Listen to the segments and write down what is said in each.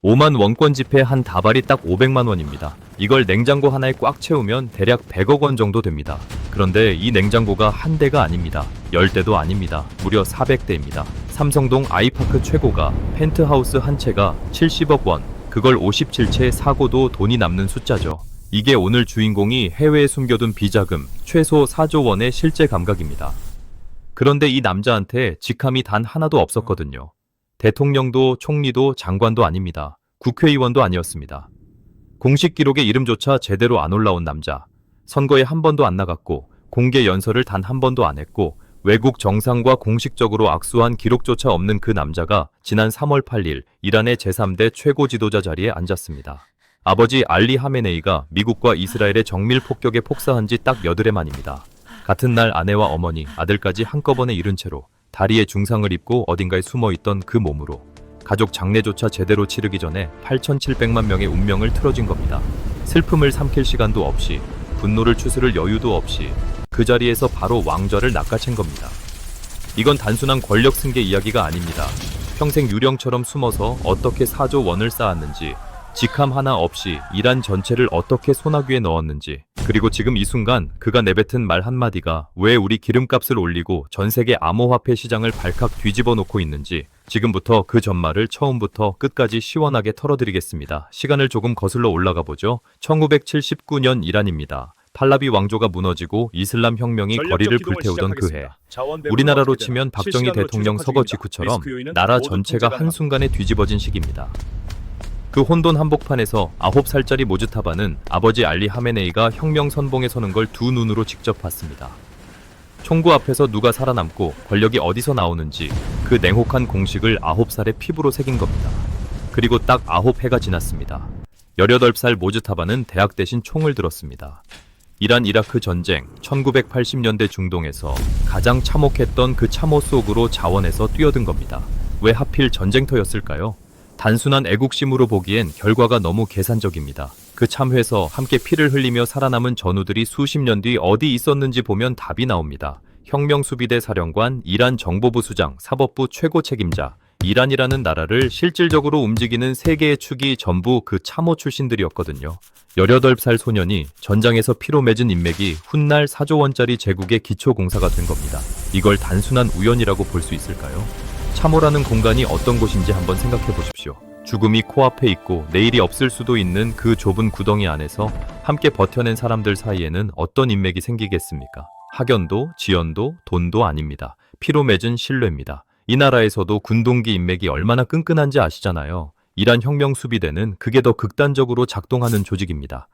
5만 원권 지폐 한 다발이 딱 500만 원입니다. 이걸 냉장고 하나에 꽉 채우면 대략 100억 원 정도 됩니다. 그런데 이 냉장고가 한 대가 아닙니다. 10대도 아닙니다. 무려 400대입니다. 삼성동 아이파크 최고가 펜트하우스 한 채가 70억 원, 그걸 57채 사고도 돈이 남는 숫자죠. 이게 오늘 주인공이 해외에 숨겨둔 비자금 최소 4조 원의 실제 감각입니다. 그런데 이 남자한테 직함이 단 하나도 없었거든요. 대통령도 총리도 장관도 아닙니다. 국회의원도 아니었습니다. 공식 기록에 이름조차 제대로 안 올라온 남자. 선거에 한 번도 안 나갔고 공개 연설을 단 한 번도 안 했고 외국 정상과 공식적으로 악수한 기록조차 없는 그 남자가 지난 3월 8일 이란의 제3대 최고 지도자 자리에 앉았습니다. 아버지 알리 하메네이가 미국과 이스라엘의 정밀 폭격에 폭사한 지 딱 8해 만입니다. 같은 날 아내와 어머니, 아들까지 한꺼번에 잃은 채로 다리에 중상을 입고 어딘가에 숨어있던 그 몸으로 가족 장례조차 제대로 치르기 전에 8,700만 명의 운명을 틀어진 겁니다. 슬픔을 삼킬 시간도 없이, 분노를 추스를 여유도 없이 그 자리에서 바로 왕좌를 낚아챈 겁니다. 이건 단순한 권력 승계 이야기가 아닙니다. 평생 유령처럼 숨어서 어떻게 4조 원을 쌓았는지, 직함 하나 없이 이란 전체를 어떻게 소나귀에 넣었는지, 그리고 지금 이 순간 그가 내뱉은 말 한마디가 왜 우리 기름값을 올리고 전 세계 암호화폐 시장을 발칵 뒤집어 놓고 있는지 지금부터 그 전말을 처음부터 끝까지 시원하게 털어드리겠습니다. 시간을 조금 거슬러 올라가 보죠. 1979년 이란입니다. 팔라비 왕조가 무너지고 이슬람 혁명이 거리를 불태우던 그 해. 우리나라로 치면 박정희 대통령 서거 직후처럼 나라 전체가 한순간에 뒤집어진 시기입니다. 그 혼돈 한복판에서 9살짜리 모즈타바는 아버지 알리 하메네이가 혁명 선봉에 서는 걸 두 눈으로 직접 봤습니다. 총구 앞에서 누가 살아남고 권력이 어디서 나오는지 그 냉혹한 공식을 9살의 피부로 새긴 겁니다. 그리고 딱 9해가 지났습니다. 18살 모즈타바는 대학 대신 총을 들었습니다. 이란 이라크 전쟁 1980년대 중동에서 가장 참혹했던 그 참호 속으로 자원해서 뛰어든 겁니다. 왜 하필 전쟁터였을까요? 단순한 애국심으로 보기엔 결과가 너무 계산적입니다. 그 참회에서 함께 피를 흘리며 살아남은 전우들이 수십 년 뒤 어디 있었는지 보면 답이 나옵니다. 혁명수비대 사령관, 이란 정보부 수장, 사법부 최고 책임자. 이란이라는 나라를 실질적으로 움직이는 세 개의 축이 전부 그 참호 출신들이었거든요. 18살 소년이 전장에서 피로 맺은 인맥이 훗날 4조 원짜리 제국의 기초공사가 된 겁니다. 이걸 단순한 우연이라고 볼 수 있을까요? 참호라는 공간이 어떤 곳인지 한번 생각해 보십시오. 죽음이 코앞에 있고 내일이 없을 수도 있는 그 좁은 구덩이 안에서 함께 버텨낸 사람들 사이에는 어떤 인맥이 생기겠습니까? 학연도, 지연도, 돈도 아닙니다. 피로 맺은 신뢰입니다. 이 나라에서도 군동기 인맥이 얼마나 끈끈한지 아시잖아요. 이란 혁명수비대는 그게 더 극단적으로 작동하는 조직입니다.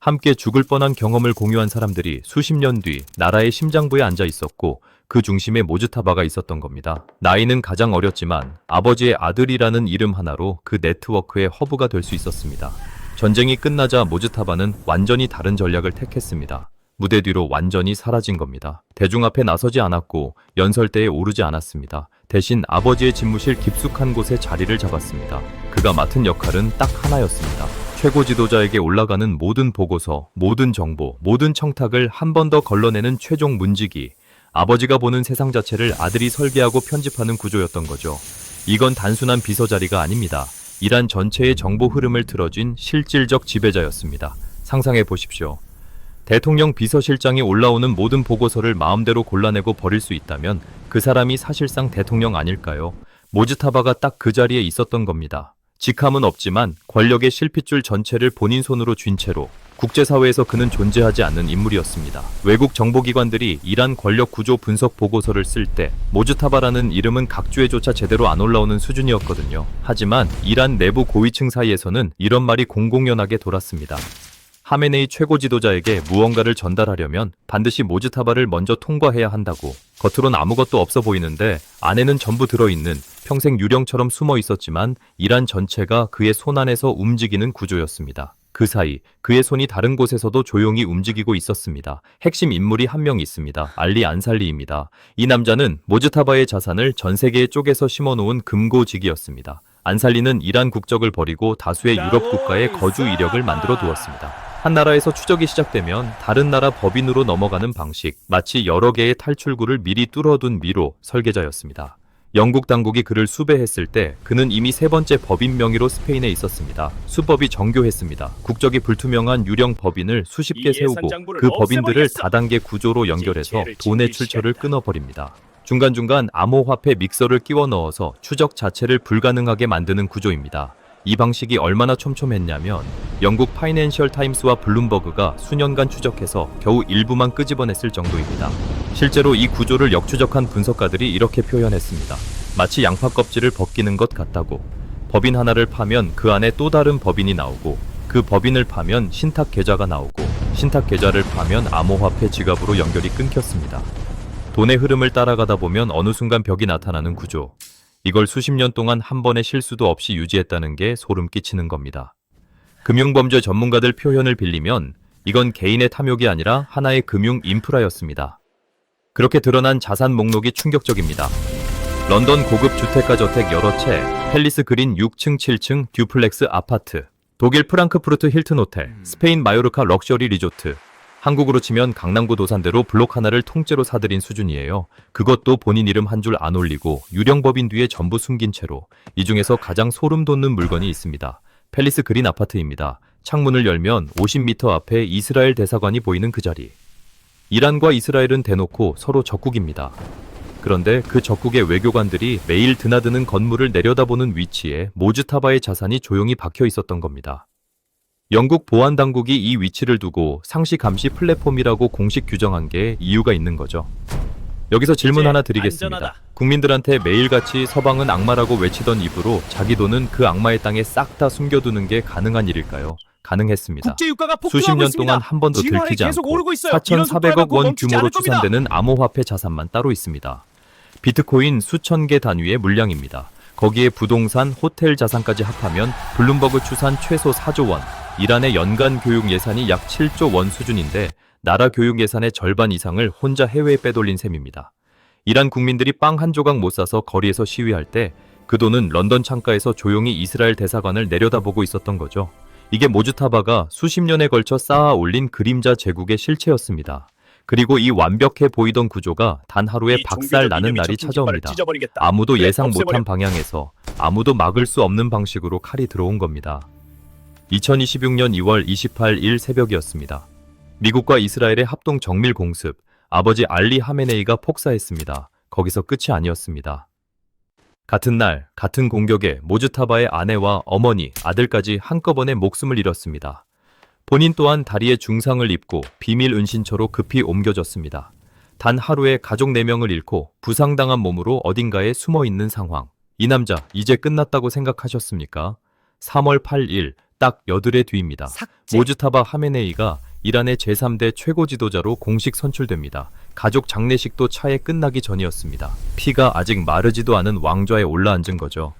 함께 죽을 뻔한 경험을 공유한 사람들이 수십 년 뒤 나라의 심장부에 앉아 있었고 그 중심에 모즈타바가 있었던 겁니다. 나이는 가장 어렸지만 아버지의 아들이라는 이름 하나로 그 네트워크의 허브가 될 수 있었습니다. 전쟁이 끝나자 모즈타바는 완전히 다른 전략을 택했습니다. 무대 뒤로 완전히 사라진 겁니다. 대중 앞에 나서지 않았고 연설대에 오르지 않았습니다. 대신 아버지의 집무실 깊숙한 곳에 자리를 잡았습니다. 그가 맡은 역할은 딱 하나였습니다. 최고 지도자에게 올라가는 모든 보고서, 모든 정보, 모든 청탁을 한 번 더 걸러내는 최종 문지기. 아버지가 보는 세상 자체를 아들이 설계하고 편집하는 구조였던 거죠. 이건 단순한 비서 자리가 아닙니다. 이란 전체의 정보 흐름을 틀어쥔 실질적 지배자였습니다. 상상해 보십시오. 대통령 비서실장이 올라오는 모든 보고서를 마음대로 골라내고 버릴 수 있다면 그 사람이 사실상 대통령 아닐까요? 모즈타바가 딱 그 자리에 있었던 겁니다. 직함은 없지만 권력의 실핏줄 전체를 본인 손으로 쥔 채로 국제사회에서 그는 존재하지 않는 인물이었습니다. 외국 정보기관들이 이란 권력 구조 분석 보고서를 쓸 때 모즈타바라는 이름은 각주에조차 제대로 안 올라오는 수준이었거든요. 하지만 이란 내부 고위층 사이에서는 이런 말이 공공연하게 돌았습니다. 하메네이 최고 지도자에게 무언가를 전달하려면 반드시 모즈타바를 먼저 통과해야 한다고. 겉으론 아무것도 없어 보이는데 안에는 전부 들어있는, 평생 유령처럼 숨어 있었지만 이란 전체가 그의 손 안에서 움직이는 구조였습니다. 그 사이 그의 손이 다른 곳에서도 조용히 움직이고 있었습니다. 핵심 인물이 한 명 있습니다. 알리 안살리입니다. 이 남자는 모즈타바의 자산을 전 세계에 쪼개서 심어놓은 금고직이었습니다. 안살리는 이란 국적을 버리고 다수의 유럽 국가에 거주 이력을 만들어 두었습니다. 한 나라에서 추적이 시작되면 다른 나라 법인으로 넘어가는 방식, 마치 여러 개의 탈출구를 미리 뚫어둔 미로 설계자였습니다. 영국 당국이 그를 수배했을 때 그는 이미 세 번째 법인 명의로 스페인에 있었습니다. 수법이 정교했습니다. 국적이 불투명한 유령 법인을 수십 개 세우고 그 법인들을 다단계 구조로 연결해서 돈의 출처를 끊어버립니다. 중간중간 암호화폐 믹서를 끼워 넣어서 추적 자체를 불가능하게 만드는 구조입니다. 이 방식이 얼마나 촘촘했냐면 영국 파이낸셜 타임스와 블룸버그가 수년간 추적해서 겨우 일부만 끄집어냈을 정도입니다. 실제로 이 구조를 역추적한 분석가들이 이렇게 표현했습니다. 마치 양파 껍질을 벗기는 것 같다고. 법인 하나를 파면 그 안에 또 다른 법인이 나오고, 그 법인을 파면 신탁 계좌가 나오고, 신탁 계좌를 파면 암호화폐 지갑으로 연결이 끊겼습니다. 돈의 흐름을 따라가다 보면 어느 순간 벽이 나타나는 구조. 이걸 수십 년 동안 한 번의 실수도 없이 유지했다는 게 소름 끼치는 겁니다. 금융범죄 전문가들 표현을 빌리면 이건 개인의 탐욕이 아니라 하나의 금융 인프라였습니다. 그렇게 드러난 자산 목록이 충격적입니다. 런던 고급 주택가 저택 여러 채, 팰리스 그린 6층 7층 듀플렉스 아파트, 독일 프랑크푸르트 힐튼 호텔, 스페인 마요르카 럭셔리 리조트, 한국으로 치면 강남구 도산대로 블록 하나를 통째로 사들인 수준이에요. 그것도 본인 이름 한 줄 안 올리고 유령법인 뒤에 전부 숨긴 채로. 이 중에서 가장 소름 돋는 물건이 있습니다. 팰리스 그린 아파트입니다. 창문을 열면 50m 앞에 이스라엘 대사관이 보이는 그 자리. 이란과 이스라엘은 대놓고 서로 적국입니다. 그런데 그 적국의 외교관들이 매일 드나드는 건물을 내려다보는 위치에 모즈타바의 자산이 조용히 박혀 있었던 겁니다. 영국 보안당국이 이 위치를 두고 상시 감시 플랫폼이라고 공식 규정한 게 이유가 있는 거죠. 여기서 질문 하나 드리겠습니다. 안전하다. 국민들한테 매일같이 서방은 악마라고 외치던 입으로 자기 돈은 그 악마의 땅에 싹 다 숨겨두는 게 가능한 일일까요? 가능했습니다. 수십 년 동안 한 번도 들키지 않고 4,400억 원 규모로 추산되는 암호화폐 자산만 따로 있습니다. 비트코인 수천 개 단위의 물량입니다. 거기에 부동산, 호텔 자산까지 합하면 블룸버그 추산 최소 4조 원, 이란의 연간 교육 예산이 약 7조 원 수준인데 나라 교육 예산의 절반 이상을 혼자 해외에 빼돌린 셈입니다. 이란 국민들이 빵 한 조각 못 사서 거리에서 시위할 때 그 돈은 런던 창가에서 조용히 이스라엘 대사관을 내려다보고 있었던 거죠. 이게 모즈타바가 수십 년에 걸쳐 쌓아 올린 그림자 제국의 실체였습니다. 그리고 이 완벽해 보이던 구조가 단 하루에 박살 나는 날이 찾아옵니다. 아무도 예상 못한 방향에서 아무도 막을 수 없는 방식으로 칼이 들어온 겁니다. 2026년 2월 28일 새벽이었습니다. 미국과 이스라엘의 합동 정밀 공습, 아버지 알리 하메네이가 폭사했습니다. 거기서 끝이 아니었습니다. 같은 날, 같은 공격에 모즈타바의 아내와 어머니, 아들까지 한꺼번에 목숨을 잃었습니다. 본인 또한 다리에 중상을 입고 비밀 은신처로 급히 옮겨졌습니다. 단 하루에 가족 4명을 잃고 부상당한 몸으로 어딘가에 숨어있는 상황. 이 남자 이제 끝났다고 생각하셨습니까? 3월 8일 딱 여드레 뒤입니다. 모즈타바 하메네이가 이란의 제3대 최고 지도자로 공식 선출됩니다. 가족 장례식도 차에 끝나기 전이었습니다. 피가 아직 마르지도 않은 왕좌에 올라앉은 거죠.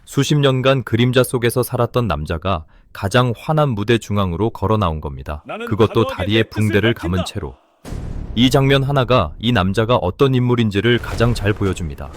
수십 년간 그림자 속에서 살았던 남자가 가장 환한 무대 중앙으로 걸어 나온 겁니다. 그것도 다리에 붕대를 감은 채로. 이 장면 하나가 이 남자가 어떤 인물인지를 가장 잘 보여줍니다.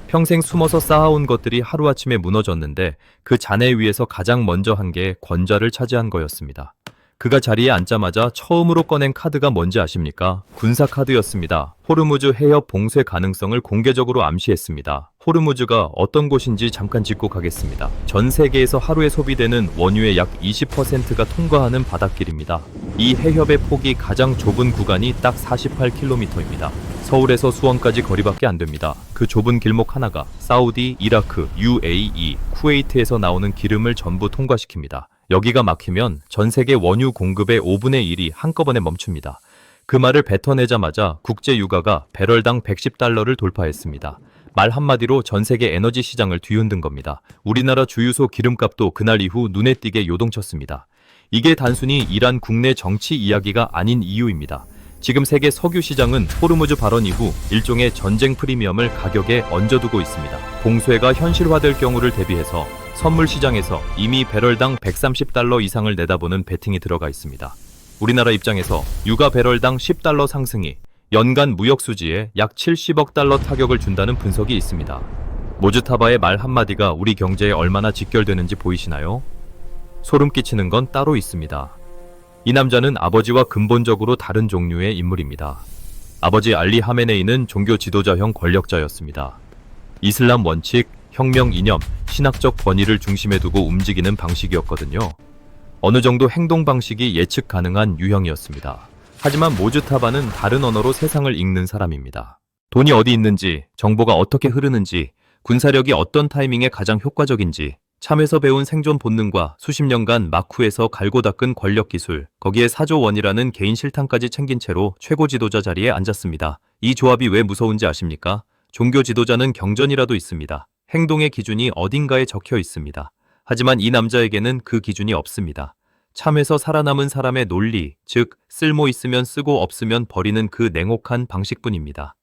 평생 숨어서 쌓아온 것들이 하루아침에 무너졌는데 그 잔해 위에서 가장 먼저 한 게 권좌를 차지한 거였습니다. 그가 자리에 앉자마자 처음으로 꺼낸 카드가 뭔지 아십니까? 군사 카드였습니다. 호르무즈 해협 봉쇄 가능성을 공개적으로 암시했습니다. 호르무즈가 어떤 곳인지 잠깐 짚고 가겠습니다. 전 세계에서 하루에 소비되는 원유의 약 20%가 통과하는 바닷길입니다. 이 해협의 폭이 가장 좁은 구간이 딱 48km입니다. 서울에서 수원까지 거리밖에 안 됩니다. 그 좁은 길목 하나가 사우디, 이라크, UAE, 쿠웨이트에서 나오는 기름을 전부 통과시킵니다. 여기가 막히면 전 세계 원유 공급의 5분의 1이 한꺼번에 멈춥니다. 그 말을 뱉어내자마자 국제 유가가 배럴당 110달러를 돌파했습니다. 말 한마디로 전 세계 에너지 시장을 뒤흔든 겁니다. 우리나라 주유소 기름값도 그날 이후 눈에 띄게 요동쳤습니다. 이게 단순히 이란 국내 정치 이야기가 아닌 이유입니다. 지금 세계 석유 시장은 호르무즈 발언 이후 일종의 전쟁 프리미엄을 가격에 얹어두고 있습니다. 봉쇄가 현실화될 경우를 대비해서 선물 시장에서 이미 배럴당 130달러 이상을 내다보는 베팅이 들어가 있습니다. 우리나라 입장에서 유가 배럴당 10달러 상승이 연간 무역 수지에 약 70억 달러 타격을 준다는 분석이 있습니다. 모즈타바의 말 한마디가 우리 경제에 얼마나 직결되는지 보이시나요? 소름 끼치는 건 따로 있습니다. 이 남자는 아버지와 근본적으로 다른 종류의 인물입니다. 아버지 알리 하메네이는 종교 지도자형 권력자였습니다. 이슬람 원칙, 혁명 이념, 신학적 권위를 중심에 두고 움직이는 방식이었거든요. 어느 정도 행동 방식이 예측 가능한 유형이었습니다. 하지만 모즈타바는 다른 언어로 세상을 읽는 사람입니다. 돈이 어디 있는지, 정보가 어떻게 흐르는지, 군사력이 어떤 타이밍에 가장 효과적인지, 참에서 배운 생존 본능과 수십 년간 마쿠에서 갈고 닦은 권력 기술, 거기에 사조원이라는 개인 실탄까지 챙긴 채로 최고 지도자 자리에 앉았습니다. 이 조합이 왜 무서운지 아십니까? 종교 지도자는 경전이라도 있습니다. 행동의 기준이 어딘가에 적혀 있습니다. 하지만 이 남자에게는 그 기준이 없습니다. 참에서 살아남은 사람의 논리, 즉 쓸모 있으면 쓰고 없으면 버리는 그 냉혹한 방식뿐입니다.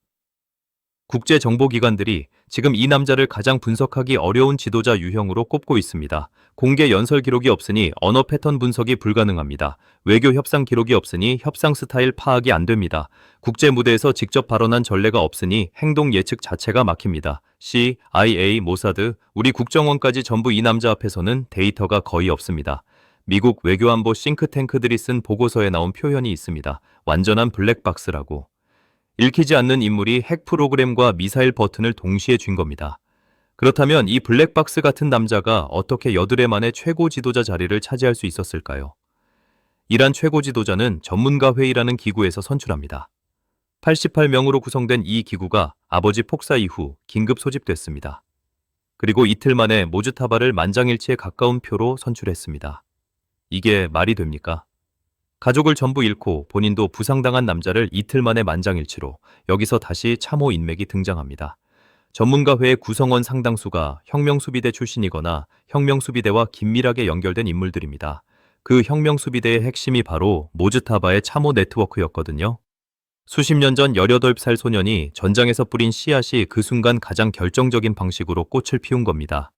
국제정보기관들이 지금 이 남자를 가장 분석하기 어려운 지도자 유형으로 꼽고 있습니다. 공개 연설 기록이 없으니 언어 패턴 분석이 불가능합니다. 외교 협상 기록이 없으니 협상 스타일 파악이 안 됩니다. 국제 무대에서 직접 발언한 전례가 없으니 행동 예측 자체가 막힙니다. CIA, 모사드, 우리 국정원까지 전부 이 남자 앞에서는 데이터가 거의 없습니다. 미국 외교안보 싱크탱크들이 쓴 보고서에 나온 표현이 있습니다. 완전한 블랙박스라고. 읽히지 않는 인물이 핵 프로그램과 미사일 버튼을 동시에 쥔 겁니다. 그렇다면 이 블랙박스 같은 남자가 어떻게 여드레 만에 최고 지도자 자리를 차지할 수 있었을까요? 이란 최고 지도자는 전문가 회의라는 기구에서 선출합니다. 88명으로 구성된 이 기구가 아버지 폭사 이후 긴급 소집됐습니다. 그리고 이틀 만에 모즈타바를 만장일치에 가까운 표로 선출했습니다. 이게 말이 됩니까? 가족을 전부 잃고 본인도 부상당한 남자를 이틀 만에 만장일치로, 여기서 다시 참호 인맥이 등장합니다. 전문가회의 구성원 상당수가 혁명수비대 출신이거나 혁명수비대와 긴밀하게 연결된 인물들입니다. 그 혁명수비대의 핵심이 바로 모즈타바의 참호 네트워크였거든요. 수십 년 전 18살 소년이 전장에서 뿌린 씨앗이 그 순간 가장 결정적인 방식으로 꽃을 피운 겁니다.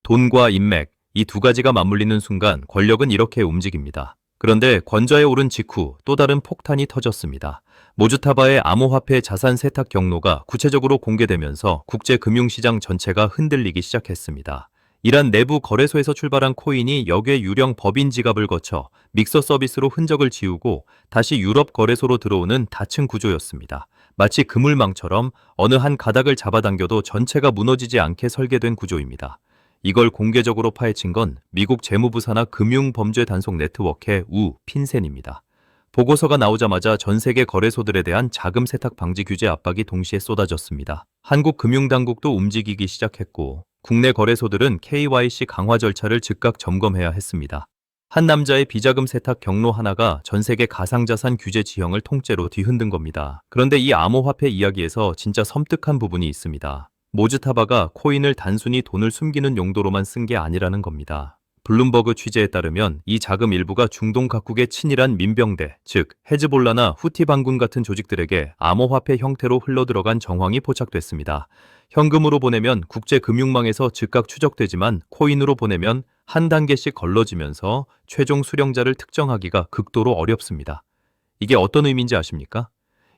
돈과 인맥, 이 두 가지가 맞물리는 순간 권력은 이렇게 움직입니다. 그런데 권좌에 오른 직후 또 다른 폭탄이 터졌습니다. 모즈타바의 암호화폐 자산 세탁 경로가 구체적으로 공개되면서 국제금융시장 전체가 흔들리기 시작했습니다. 이란 내부 거래소에서 출발한 코인이 역외 유령 법인 지갑을 거쳐 믹서 서비스로 흔적을 지우고 다시 유럽 거래소로 들어오는 닫힌 구조였습니다. 마치 그물망처럼 어느 한 가닥을 잡아당겨도 전체가 무너지지 않게 설계된 구조입니다. 이걸 공개적으로 파헤친 건 미국 재무부 산하 금융범죄단속 네트워크의 핀센입니다. 보고서가 나오자마자 전 세계 거래소들에 대한 자금 세탁 방지 규제 압박이 동시에 쏟아졌습니다. 한국 금융당국도 움직이기 시작했고 국내 거래소들은 KYC 강화 절차를 즉각 점검해야 했습니다. 한 남자의 비자금 세탁 경로 하나가 전 세계 가상자산 규제 지형을 통째로 뒤흔든 겁니다. 그런데 이 암호화폐 이야기에서 진짜 섬뜩한 부분이 있습니다. 모즈타바가 코인을 단순히 돈을 숨기는 용도로만 쓴 게 아니라는 겁니다. 블룸버그 취재에 따르면 이 자금 일부가 중동 각국의 친일한 민병대, 즉 헤즈볼라나 후티 반군 같은 조직들에게 암호화폐 형태로 흘러들어간 정황이 포착됐습니다. 현금으로 보내면 국제금융망에서 즉각 추적되지만 코인으로 보내면 한 단계씩 걸러지면서 최종 수령자를 특정하기가 극도로 어렵습니다. 이게 어떤 의미인지 아십니까?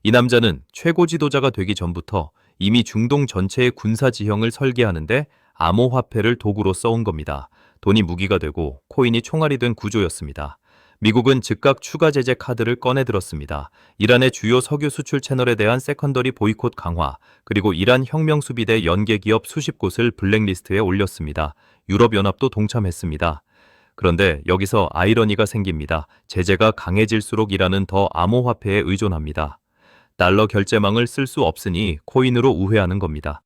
이 남자는 최고 지도자가 되기 전부터 이미 중동 전체의 군사 지형을 설계하는데 암호화폐를 도구로 써온 겁니다. 돈이 무기가 되고 코인이 총알이 된 구조였습니다. 미국은 즉각 추가 제재 카드를 꺼내들었습니다. 이란의 주요 석유 수출 채널에 대한 세컨더리 보이콧 강화, 그리고 이란 혁명수비대 연계기업 수십 곳을 블랙리스트에 올렸습니다. 유럽연합도 동참했습니다. 그런데 여기서 아이러니가 생깁니다. 제재가 강해질수록 이란은 더 암호화폐에 의존합니다. 달러 결제망을 쓸 수 없으니 코인으로 우회하는 겁니다.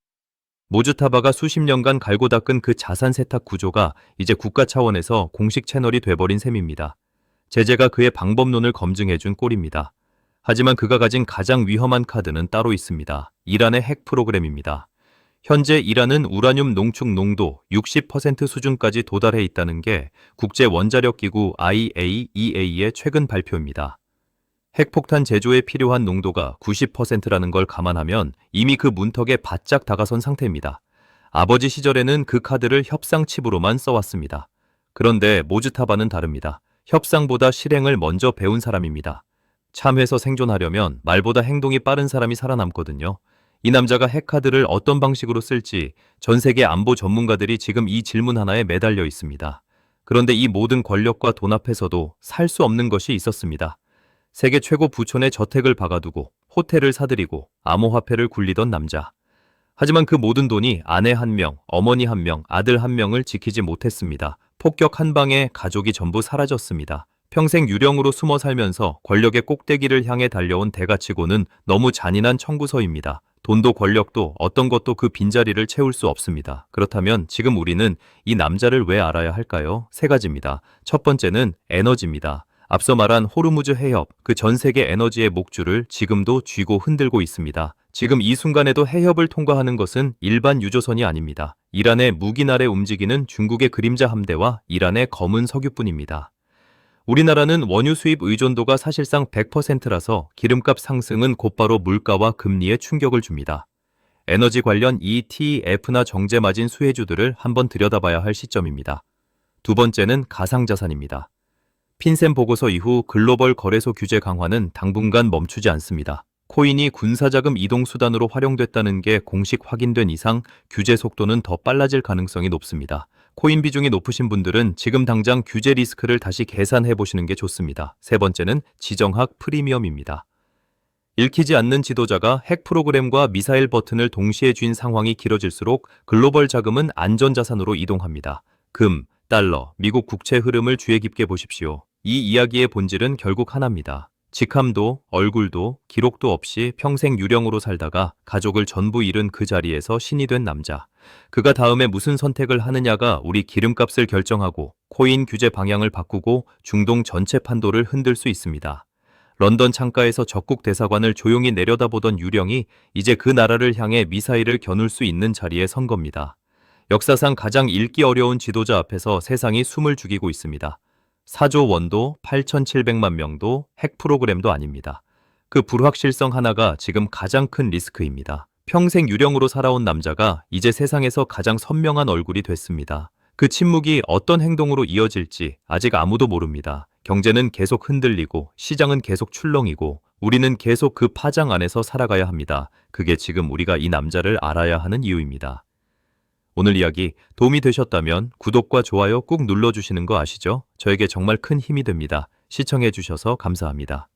모즈타바가 수십 년간 갈고 닦은 그 자산 세탁 구조가 이제 국가 차원에서 공식 채널이 돼버린 셈입니다. 제재가 그의 방법론을 검증해준 꼴입니다. 하지만 그가 가진 가장 위험한 카드는 따로 있습니다. 이란의 핵 프로그램입니다. 현재 이란은 우라늄 농축 농도 60% 수준까지 도달해 있다는 게 국제원자력기구 IAEA의 최근 발표입니다. 핵폭탄 제조에 필요한 농도가 90%라는 걸 감안하면 이미 그 문턱에 바짝 다가선 상태입니다. 아버지 시절에는 그 카드를 협상 칩으로만 써왔습니다. 그런데 모즈타바는 다릅니다. 협상보다 실행을 먼저 배운 사람입니다. 참회에서 생존하려면 말보다 행동이 빠른 사람이 살아남거든요. 이 남자가 핵카드를 어떤 방식으로 쓸지 전 세계 안보 전문가들이 지금 이 질문 하나에 매달려 있습니다. 그런데 이 모든 권력과 돈 앞에서도 살 수 없는 것이 있었습니다. 세계 최고 부촌에 저택을 박아두고 호텔을 사들이고 암호화폐를 굴리던 남자. 하지만 그 모든 돈이 아내 1명, 어머니 1명, 아들 1명을 지키지 못했습니다. 폭격 한 방에 가족이 전부 사라졌습니다. 평생 유령으로 숨어 살면서 권력의 꼭대기를 향해 달려온 대가치고는 너무 잔인한 청구서입니다. 돈도 권력도 어떤 것도 그 빈자리를 채울 수 없습니다. 그렇다면 지금 우리는 이 남자를 왜 알아야 할까요? 세 가지입니다. 첫 번째는 에너지입니다. 앞서 말한 호르무즈 해협, 그 전 세계 에너지의 목줄을 지금도 쥐고 흔들고 있습니다. 지금 이 순간에도 해협을 통과하는 것은 일반 유조선이 아닙니다. 이란의 무긴 아래 움직이는 중국의 그림자 함대와 이란의 검은 석유뿐입니다. 우리나라는 원유 수입 의존도가 사실상 100%라서 기름값 상승은 곧바로 물가와 금리에 충격을 줍니다. 에너지 관련 ETF나 정제 마진 수혜주들을 한번 들여다봐야 할 시점입니다. 두 번째는 가상자산입니다. 핀셈 보고서 이후 글로벌 거래소 규제 강화는 당분간 멈추지 않습니다. 코인이 군사자금 이동 수단으로 활용됐다는 게 공식 확인된 이상 규제 속도는 더 빨라질 가능성이 높습니다. 코인 비중이 높으신 분들은 지금 당장 규제 리스크를 다시 계산해 보시는 게 좋습니다. 세 번째는 지정학 프리미엄입니다. 읽히지 않는 지도자가 핵 프로그램과 미사일 버튼을 동시에 쥔 상황이 길어질수록 글로벌 자금은 안전자산으로 이동합니다. 금, 달러, 미국 국채 흐름을 주의 깊게 보십시오. 이 이야기의 본질은 결국 하나입니다. 직함도 얼굴도 기록도 없이 평생 유령으로 살다가 가족을 전부 잃은 그 자리에서 신이 된 남자. 그가 다음에 무슨 선택을 하느냐가 우리 기름값을 결정하고 코인 규제 방향을 바꾸고 중동 전체 판도를 흔들 수 있습니다. 런던 창가에서 적국 대사관을 조용히 내려다보던 유령이 이제 그 나라를 향해 미사일을 겨눌 수 있는 자리에 선 겁니다. 역사상 가장 읽기 어려운 지도자 앞에서 세상이 숨을 죽이고 있습니다. 4조 원도 8,700만 명도 핵 프로그램도 아닙니다. 그 불확실성 하나가 지금 가장 큰 리스크입니다. 평생 유령으로 살아온 남자가 이제 세상에서 가장 선명한 얼굴이 됐습니다. 그 침묵이 어떤 행동으로 이어질지 아직 아무도 모릅니다. 경제는 계속 흔들리고 시장은 계속 출렁이고 우리는 계속 그 파장 안에서 살아가야 합니다. 그게 지금 우리가 이 남자를 알아야 하는 이유입니다. 오늘 이야기 도움이 되셨다면 구독과 좋아요 꾹 눌러주시는 거 아시죠? 저에게 정말 큰 힘이 됩니다. 시청해주셔서 감사합니다.